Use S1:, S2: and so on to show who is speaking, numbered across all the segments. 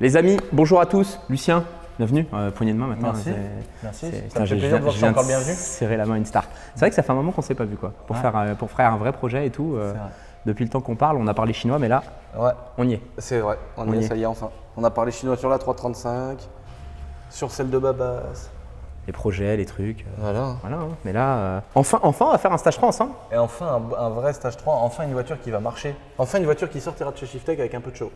S1: Les amis, bonjour à tous. Lucien, bienvenue. Poignée de main maintenant.
S2: Merci. Ça me fait plaisir de voir que tu es encore bienvenu.
S1: Serrer la main à une star. C'est vrai que ça fait un moment qu'on ne s'est pas vu quoi. Pour faire un vrai projet et tout. Depuis le temps qu'on parle, on a parlé chinois, mais là, on y est.
S2: C'est vrai, on y est, ça y est enfin. On a parlé chinois sur la 335, sur celle de Babas.
S1: Les projets, les trucs.
S2: Voilà.
S1: Mais là, enfin, on va faire un stage 3 ensemble.
S2: Et enfin, un vrai stage 3, enfin une voiture qui va marcher. Enfin une voiture qui sortira de chez Shiftech avec un peu de show.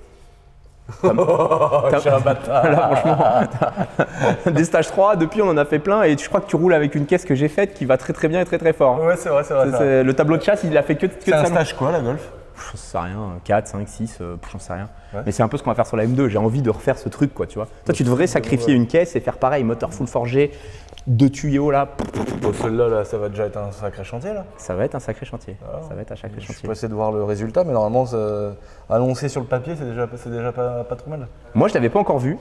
S2: Je suis un bâtard.
S1: Là, franchement, des stages 3, depuis on en a fait plein et je crois que tu roules avec une caisse que j'ai faite qui va très très bien et très très fort.
S2: Ouais, c'est vrai.
S1: Le tableau de chasse, il a fait que de
S2: C'est un stage quoi la Golf?
S1: J'en sais rien, 4, 5, 6, j'en sais rien.
S2: Ouais.
S1: Mais c'est un peu ce qu'on va faire sur la M2, j'ai envie de refaire ce truc quoi, tu vois. Toi tu devrais sacrifier une caisse et faire pareil, moteur full forgé, 2 tuyaux là.
S2: Bon, celle-là, là, ça va déjà être un sacré chantier là.
S1: Ça va être un sacré chantier,
S2: Alors,
S1: ça va être un sacré
S2: Je
S1: chantier.
S2: suis pressé de voir le résultat, mais normalement, annoncé sur le papier, c'est déjà pas trop mal.
S1: Moi je l'avais pas encore vue,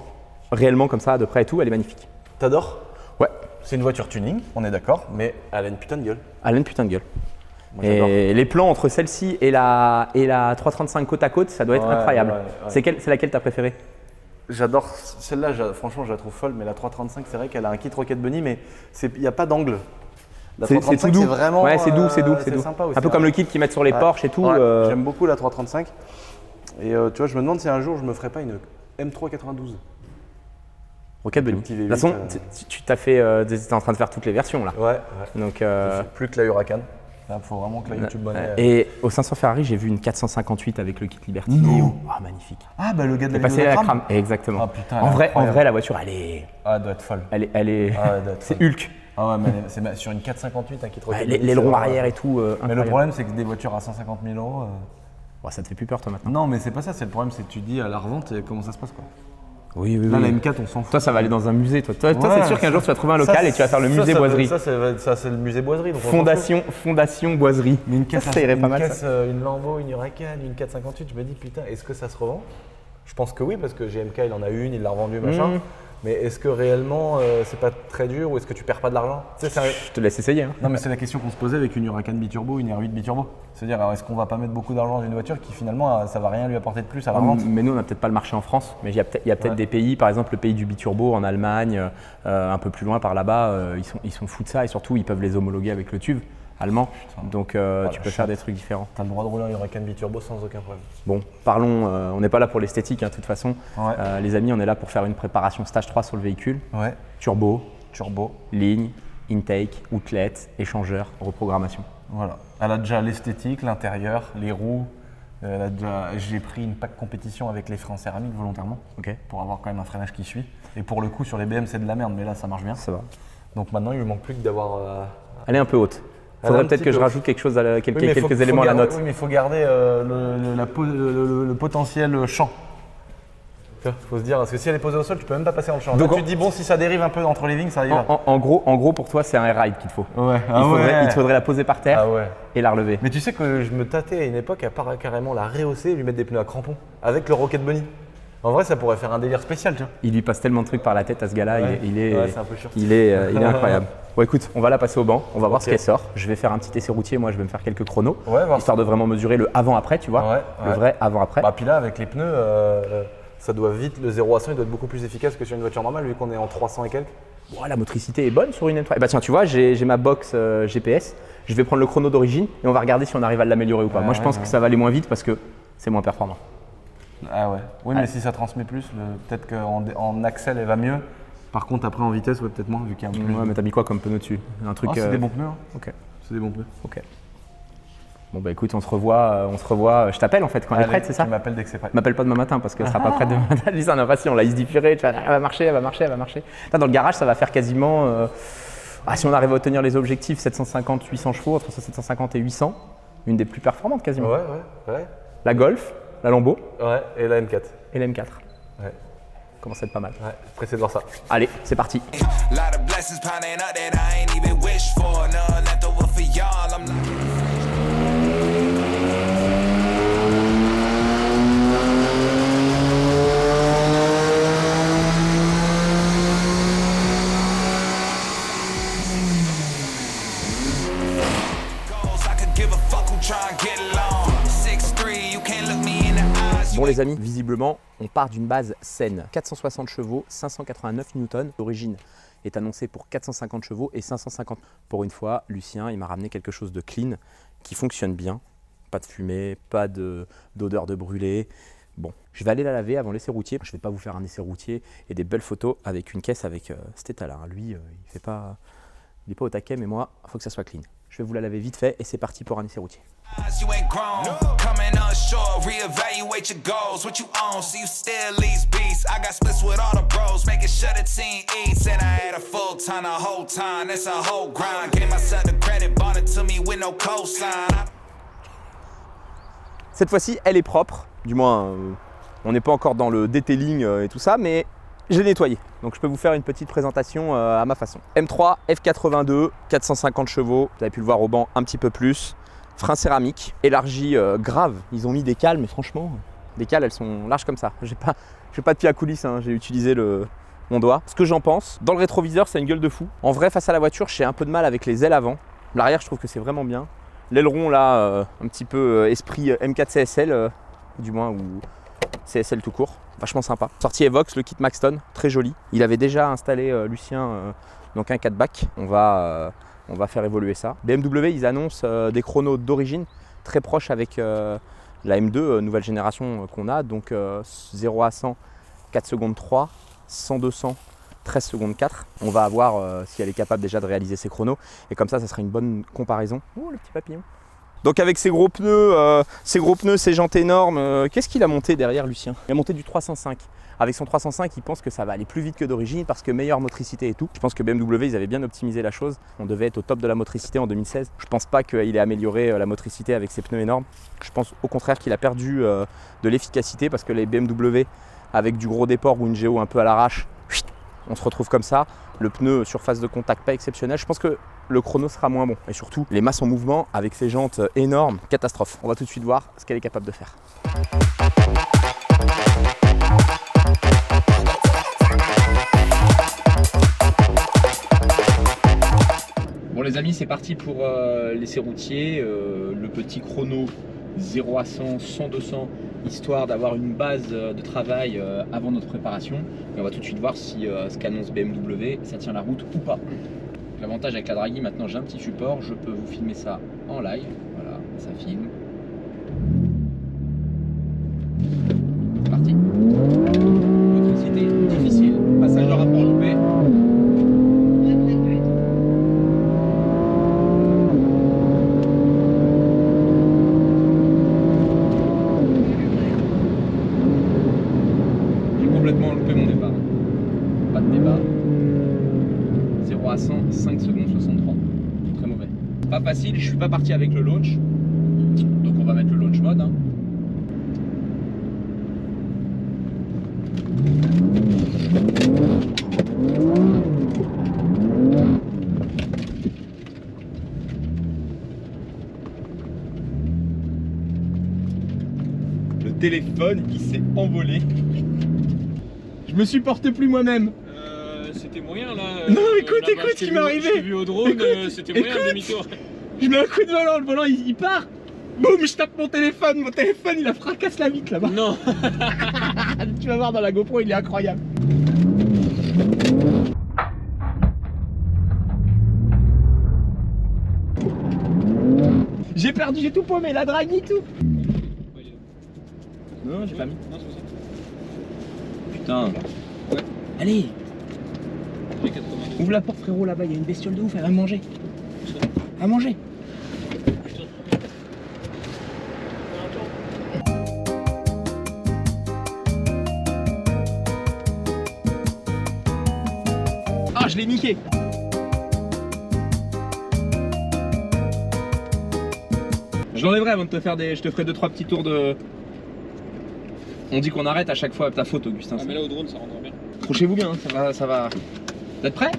S1: réellement comme ça, de près et tout, elle est magnifique.
S2: T'adores?
S1: Ouais.
S2: C'est une voiture tuning, on est d'accord, mais elle a une putain de gueule.
S1: Elle a une putain de gueule.
S2: Moi, j'adore.
S1: Et les plans entre celle-ci et la 335 côte à côte, ça doit être incroyable.
S2: Ouais.
S1: C'est laquelle t'as préférée?
S2: J'adore celle-là, franchement je la trouve folle, mais la 335 c'est vrai qu'elle a un kit Rocket Bunny, mais il n'y a pas d'angle. La
S1: C'est
S2: 335
S1: tout doux.
S2: c'est vraiment.
S1: Ouais, c'est doux.
S2: C'est sympa aussi.
S1: Un peu comme le kit qu'ils mettent sur les Porsche et tout.
S2: Ouais, j'aime beaucoup la 335. Et tu vois, je me demande si un jour je me ferais pas une M392.
S1: Rocket Bunny.
S2: Petit
S1: De
S2: V8,
S1: toute façon, tu t'as fait, t'es en train de faire toutes les versions là.
S2: Ouais.
S1: Donc,
S2: Plus que la Huracan. Il faut vraiment que la YouTube Bunny.
S1: Et au 500 Ferrari, j'ai vu une 458 avec le kit Liberty.
S2: Non.
S1: Ah, magnifique.
S2: Ah bah le gars de
S1: Elle est
S2: la
S1: passée à la
S2: vidéo
S1: crame. Exactement.
S2: Ah, putain,
S1: en vrai,
S2: incroyable.
S1: la voiture, elle est,
S2: Ah, elle doit être folle.
S1: elle est,
S2: Ah, elle doit être
S1: c'est
S2: folle.
S1: Hulk.
S2: Ah ouais, mais c'est sur une 458, un kit Rocket Bunny.
S1: L'aileron
S2: c'est
S1: arrière
S2: vraiment-
S1: et tout.
S2: Mais
S1: incroyable.
S2: le problème c'est que des voitures à 150 000 euros.
S1: Ouais, ça te fait plus peur toi maintenant.
S2: Non, mais c'est pas ça, c'est le problème, c'est que tu dis à la revente comment ça se passe quoi.
S1: Oui.
S2: Là, la M4, on s'en fout.
S1: Toi, ça va aller dans un musée. Toi,
S2: Ouais,
S1: c'est sûr qu'un jour, tu vas trouver un local et tu vas faire le musée boiserie.
S2: Ça, c'est le musée boiserie. Donc on s'en fout.
S1: Fondation boiserie.
S2: Mais une caisse,
S1: ça irait pas mal.
S2: Une Lambo, une Huracan, une 458, je me dis putain, est-ce que ça se revend? Je pense que oui, parce que GMK, il en a une, il l'a revendue, machin. Mais est-ce que réellement, c'est pas très dur ou est-ce que tu perds pas de l'argent? Tu sais,
S1: Je te laisse essayer. Hein.
S2: Non, mais c'est la question qu'on se posait avec une Huracan biturbo, une R8 biturbo. C'est-à-dire, alors, est-ce qu'on va pas mettre beaucoup d'argent dans une voiture qui finalement, ça va rien lui apporter de plus à la vente?
S1: Mais nous, on n'a peut-être pas le marché en France. Mais il y a peut-être des pays, par exemple le pays du biturbo en Allemagne, un peu plus loin par là-bas, ils sont fous de ça et surtout, ils peuvent les homologuer avec le TÜV allemand. Donc, tu peux faire des trucs différents.
S2: T'as le droit de rouler en Huracan biturbo sans aucun problème.
S1: Bon, parlons, on n'est pas là pour l'esthétique, de toute façon.
S2: Ouais.
S1: Les amis, on est là pour faire une préparation stage 3 sur le véhicule.
S2: Ouais.
S1: Turbo, ligne, intake, outlet, échangeur, reprogrammation.
S2: Voilà. Elle a déjà l'esthétique, l'intérieur, les roues. J'ai pris une PAC compétition avec les freins en céramique volontairement.
S1: Ok.
S2: Pour avoir quand même un freinage qui suit. Et pour le coup, sur les BM, c'est de la merde, mais là, ça marche bien.
S1: Ça va.
S2: Donc maintenant, il lui manque plus que d'avoir.
S1: Elle est un peu haute.
S2: Elle est
S1: Faudrait
S2: un
S1: peut-être
S2: petit
S1: que je
S2: peu
S1: rajoute quelque chose, quelques
S2: Oui, mais faut
S1: éléments à la
S2: garder-
S1: note.
S2: Oui, mais il faut garder le potentiel champ. Il faut se dire, parce que si elle est posée au sol, tu peux même pas passer dans le champ.
S1: Donc
S2: Là, tu te dis, bon, si ça dérive un peu entre les lignes, ça y va.
S1: En gros, pour toi, c'est un air ride qu'il te faut.
S2: Ouais.
S1: Il te faudrait la poser par terre
S2: Ah ouais.
S1: et la relever.
S2: Mais tu sais que je me tâtais à une époque à part carrément la rehausser et lui mettre des pneus à crampons avec le Rocket Bunny. En vrai, ça pourrait faire un délire spécial, tu vois.
S1: Il lui passe tellement de trucs par la tête à ce gars-là,
S2: Ouais.
S1: il est
S2: Ouais, c'est un peu chiant.
S1: il est incroyable. Bon, écoute, on va la passer au banc, on va voir
S2: Ok.
S1: ce qu'elle sort. Je vais faire un petit essai routier, moi je vais me faire quelques chronos,
S2: Ouais, voir
S1: histoire de vraiment mesurer le avant-après, tu vois.
S2: Ouais,
S1: Le
S2: ouais.
S1: vrai avant-après.
S2: Bah, puis là, avec les pneus, ça doit vite, le 0 à 100, il doit être beaucoup plus efficace que sur une voiture normale, vu qu'on est en 300 et quelques.
S1: Bon, la motricité est bonne sur une M3. Bah tiens, tu vois, j'ai ma box GPS. Je vais prendre le chrono d'origine et on va regarder si on arrive à l'améliorer ou pas.
S2: Ouais,
S1: Moi, je pense
S2: ouais.
S1: que ça va aller moins vite parce que c'est moins performant.
S2: Ah ouais. Oui, mais si ça transmet plus, peut-être qu'en axel, elle va mieux. Par contre, après en vitesse, ouais, peut-être moins, vu qu'il y a un peu plus.
S1: Ouais, mais t'as mis quoi comme pneu dessus? Un truc.
S2: C'est des bons pneus. Hein.
S1: Ok.
S2: C'est des bons pneus.
S1: Ok. Bon bah écoute, on se revoit. Je t'appelle en fait quand elle est
S2: Allez,
S1: prête, c'est ça?
S2: Tu m'appelles dès que c'est prêt.
S1: M'appelle pas demain matin parce qu'elle sera pas prête demain matin. Lisa, non, si on l'a se différer, tu vois, elle va marcher. Là, dans le garage, ça va faire quasiment. Si on arrive à obtenir les objectifs, 750-800 chevaux, entre 750 et 800, une des plus performantes quasiment.
S2: Ouais.
S1: La Golf, la Lambo
S2: Ouais, et la M4.
S1: et la M4.
S2: Ouais.
S1: Commence à être pas mal.
S2: Ouais, pressé de voir ça.
S1: Allez, c'est parti.
S3: Lot of blessings piling up that I ain't even wish for. None left over for y'all. I'm like.
S1: Bon les amis, visiblement, on part d'une base saine. 460 chevaux, 589 newtons. L'origine est annoncée pour 450 chevaux et 550. Pour une fois, Lucien, il m'a ramené quelque chose de clean, qui fonctionne bien. Pas de fumée, pas d'odeur de brûlé. Bon, je vais aller la laver avant l'essai routier. Je ne vais pas vous faire un essai routier et des belles photos avec une caisse avec cet état-là. Lui, il n'est pas au taquet, mais moi, il faut que ça soit clean. Je vais vous la laver vite fait et c'est parti pour un essai routier.
S3: You ain't grown, coming unsure, reevaluate your goals, what you own, so you still lease beats. I got splits with all the bros, making sure the team eats. And I had a full time the whole time, that's a whole grind. Gave myself the credit, bought it to me with no cosign.
S1: Cette fois-ci, elle est propre, du moins, on n'est pas encore dans le detailing et tout ça, mais j'ai nettoyé. Donc je peux vous faire une petite présentation à ma façon. M3 F82, 450 chevaux, vous avez pu le voir au banc un petit peu plus. Frein céramique, élargi grave. Ils ont mis des cales, mais franchement, des cales, elles sont larges comme ça. J'ai pas de pied à coulisses, hein. J'ai utilisé mon doigt. Ce que j'en pense, dans le rétroviseur, c'est une gueule de fou. En vrai, face à la voiture, j'ai un peu de mal avec les ailes avant. L'arrière, je trouve que c'est vraiment bien. L'aileron, là, un petit peu esprit M4 CSL, du moins, ou CSL tout court. Vachement sympa. Sortie Evox, le kit Maxton, très joli. Il avait déjà installé, Lucien, donc un 4-back. On va faire évoluer ça. BMW, ils annoncent des chronos d'origine très proches avec la M2, nouvelle génération qu'on a. Donc 0 à 100, 4 secondes 3, 100-200, 13 secondes 4. On va voir si elle est capable déjà de réaliser ces chronos. Et comme ça sera une bonne comparaison. Oh, le petit papillon. Donc avec ces gros pneus, ces jantes énormes, qu'est-ce qu'il a monté derrière Lucien? Il a monté du 305. Avec son 305, il pense que ça va aller plus vite que d'origine parce que meilleure motricité et tout. Je pense que BMW, ils avaient bien optimisé la chose. On devait être au top de la motricité en 2016. Je pense pas qu'il ait amélioré la motricité avec ses pneus énormes. Je pense au contraire qu'il a perdu de l'efficacité parce que les BMW avec du gros déport ou une géo un peu à l'arrache, on se retrouve comme ça. Le pneu surface de contact pas exceptionnel. Je pense que le chrono sera moins bon. Et surtout, les masses en mouvement avec ces jantes énormes, catastrophe. On va tout de suite voir ce qu'elle est capable de faire. Bon les amis, c'est parti pour l'essai routier, le petit chrono 0 à 100, 100-200, histoire d'avoir une base de travail avant notre préparation. Et on va tout de suite voir si ce qu'annonce BMW, ça tient la route ou pas. L'avantage avec la Dragy, maintenant j'ai un petit support, je peux vous filmer ça en live, voilà, ça filme. C'est parti. Motricité difficile, passage de rapport loupé. J'ai complètement loupé mon départ. Pas de débat. 0 à 100, 5 secondes 63. Très mauvais. Pas facile, je suis pas parti avec le launch. Donc on va mettre le launch mode. Hein. Le téléphone, il s'est envolé. Je me supporte plus moi-même.
S4: C'était moyen là.
S1: Non, écoute ce qui m'est arrivé.
S4: J'ai vu au drone, c'était moyen le demi-tour.
S1: Je mets un coup de volant, le volant il part. Boum, je tape mon téléphone il a fracasse la vitre là-bas.
S4: Non.
S1: Tu vas voir dans la GoPro, il est incroyable. J'ai perdu, j'ai tout paumé, la Dragy tout. Non, j'ai pas mis.
S4: Non, c'est pour ça.
S1: Putain.
S4: Ouais.
S1: Allez,
S4: J'ai 80.
S1: ouvre la porte frérot, là-bas, il y a une bestiole de ouf, elle va manger. À manger. Ah, je l'ai niqué. Je l'enlèverai avant de te faire des... Je te ferai 2-3 petits tours de... On dit qu'on arrête à chaque fois ta faute, Augustin.
S4: Ah, mais là au drone ça rendra bien.
S1: Accrochez-vous bien, hein, ça va. Vous êtes prêts?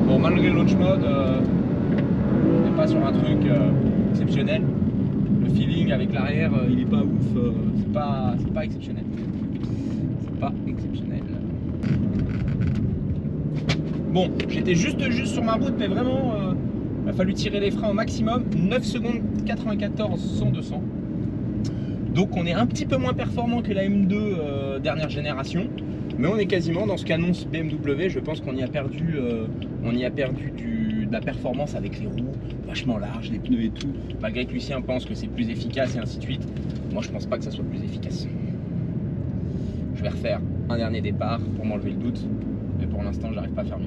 S1: Bon, malgré le launch mode, on n'est pas sur un truc exceptionnel. Le avec l'arrière, il est pas ouf. C'est pas exceptionnel. C'est pas exceptionnel. Bon, j'étais juste sur ma route, mais vraiment, il a fallu tirer les freins au maximum. 9 secondes 94 sans 200. Donc on est un petit peu moins performant que la M2 dernière génération. Mais on est quasiment dans ce qu'annonce BMW. Je pense qu'on y a perdu, de la performance avec les roues vachement larges, les pneus et tout. Malgré que Lucien pense que c'est plus efficace et ainsi de suite. Moi, je pense pas que ça soit plus efficace. Je vais refaire un dernier départ pour m'enlever le doute. Mais pour l'instant, j'arrive pas à faire mieux.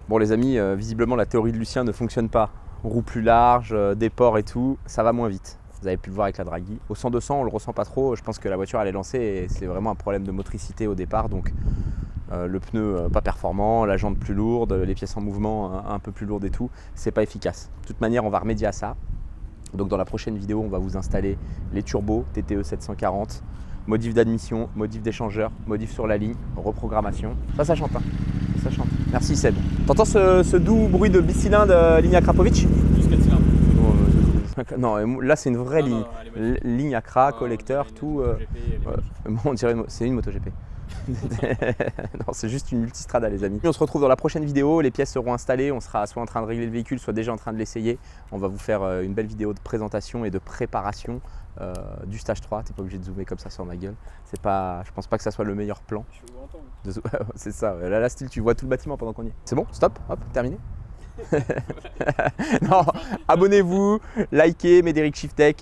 S1: Bon les amis, visiblement la théorie de Lucien ne fonctionne pas. Roue plus large, déport et tout, ça va moins vite. Vous avez pu le voir avec la Dragy. Au 100-200, on le ressent pas trop. Je pense que la voiture elle est lancée et c'est vraiment un problème de motricité au départ. Donc le pneu pas performant, la jante plus lourde, les pièces en mouvement un peu plus lourdes et tout, c'est pas efficace. De toute manière, on va remédier à ça. Donc dans la prochaine vidéo, on va vous installer les turbos TTE 740, modif d'admission, modif d'échangeur, modif sur la ligne, reprogrammation. Ça chante, hein. Ça chante. Merci Seb. T'entends ce doux bruit de bicylindre ligne à Krapovic?
S4: Plus 4 cylindres.
S1: Non, là c'est une vraie ligne.
S4: Non,
S1: Ligne à Kra, collecteur, tout. Bon, on dirait c'est une MotoGP. Non, c'est juste une multistrada les amis. On se retrouve dans la prochaine vidéo, les pièces seront installées, on sera soit en train de régler le véhicule, soit déjà en train de l'essayer. On va vous faire une belle vidéo de présentation et de préparation du stage 3. T'es pas obligé de zoomer comme ça sur ma gueule. Je pense pas que ça soit le meilleur plan.
S4: Je suis au grand temps.
S1: C'est ça, là style tu vois tout le bâtiment pendant qu'on y est. C'est bon, stop, hop, terminé. Non, abonnez-vous, likez Médéric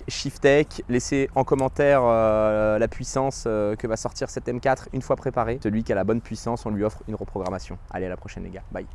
S1: Shiftech, laissez en commentaire la puissance que va sortir cette M4 une fois préparée. Celui qui a la bonne puissance, on lui offre une reprogrammation. Allez, à la prochaine les gars, bye.